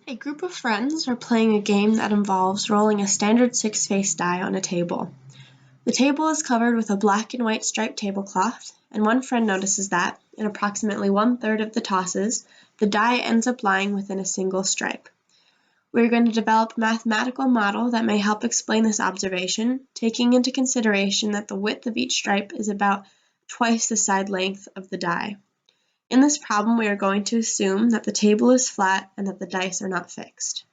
A group of friends are playing a game that involves rolling a standard six-face die on a table. The table is covered with a black and white striped tablecloth, and one friend notices that, in approximately 1/3 of the tosses, the die ends up lying within a single stripe. We're going to develop a mathematical model that may help explain this observation, taking into consideration that the width of each stripe is about twice the side length of the die. In this problem, we are going to assume that the table is flat and that the dice are not fixed.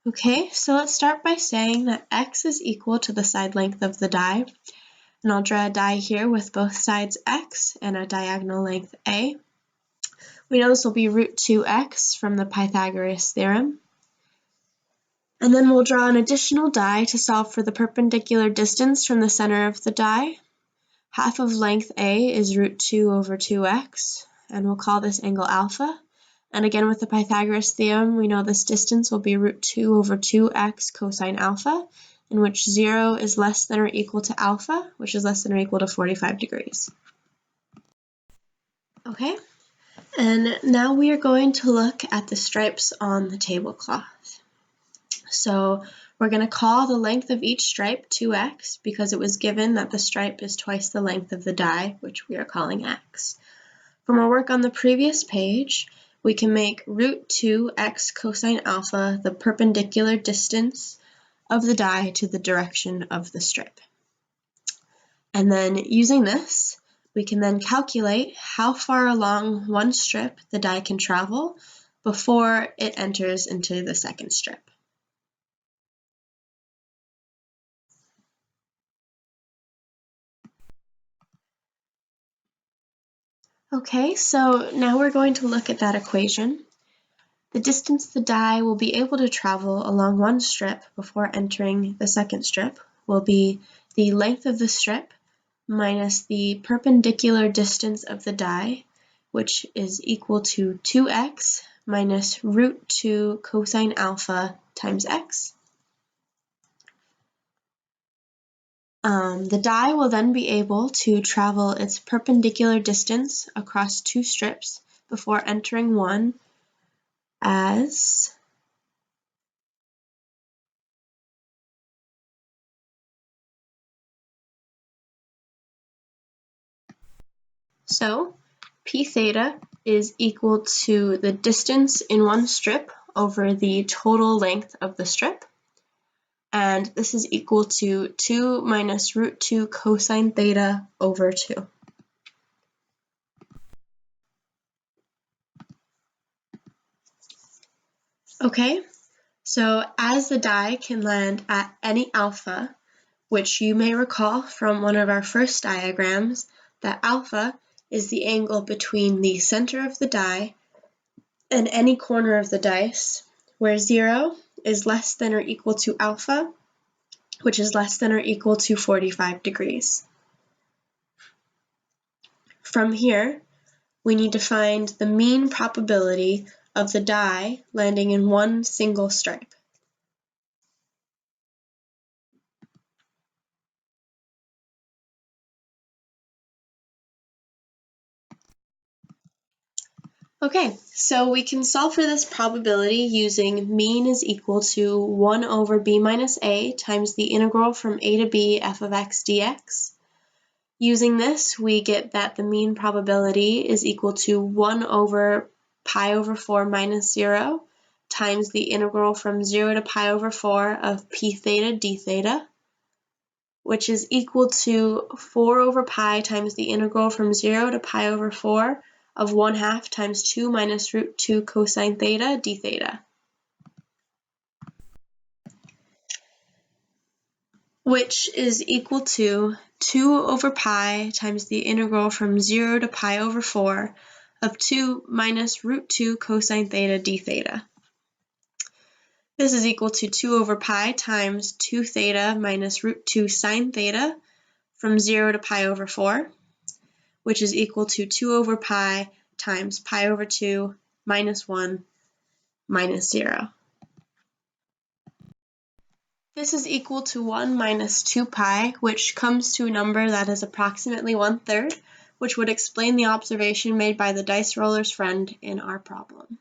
Okay, so let's start by saying that x is equal to the side length of the die. And I'll draw a die here with both sides x and a diagonal length a. We know this will be root 2x from the Pythagoras theorem. And then we'll draw an additional die to solve for the perpendicular distance from the center of the die. Half of length a is root 2 over 2x, and we'll call this angle alpha. And again, with the Pythagoras theorem, we know this distance will be root 2 over 2x cosine alpha, in which 0 is less than or equal to alpha, which is less than or equal to 45 degrees. Okay, and now we are going to look at the stripes on the tablecloth. So we're going to call the length of each stripe 2x because it was given that the stripe is twice the length of the die, which we are calling x. From our work on the previous page, we can make root 2x cosine alpha the perpendicular distance of the die to the direction of the strip. And then using this, we can then calculate how far along one strip the die can travel before it enters into the second strip. Okay, so now we're going to look at that equation. The distance the die will be able to travel along one strip before entering the second strip will be the length of the strip minus the perpendicular distance of the die, which is equal to 2x minus root 2 cosine alpha times x. The die will then be able to travel its perpendicular distance across two strips before entering one as so p theta is equal to the distance in one strip over the total length of the strip, and this is equal to 2 minus root 2 cosine theta over 2. Okay, so as the die can land at any alpha, which you may recall from one of our first diagrams, that alpha is the angle between the center of the die and any corner of the dice, where 0 is less than or equal to alpha, which is less than or equal to 45 degrees. From here, we need to find the mean probability of the die landing in one single stripe. Okay, so we can solve for this probability using mean is equal to 1 over b minus a times the integral from a to b f of x dx. Using this, we get that the mean probability is equal to 1 over pi over 4 minus 0 times the integral from 0 to pi over 4 of p theta d theta, which is equal to 4 over pi times the integral from 0 to pi over 4 of 1/2 times 2 minus root 2 cosine theta d theta, which is equal to 2 over pi times the integral from 0 to pi over 4 of 2 minus root 2 cosine theta d theta. This is equal to 2 over pi times 2 theta minus root 2 sine theta from 0 to pi over 4, which is equal to 2 over pi times pi over 2 minus 1 minus 0. This is equal to 1 minus 2 pi, which comes to a number that is approximately 1/3, which would explain the observation made by the dice roller's friend in our problem.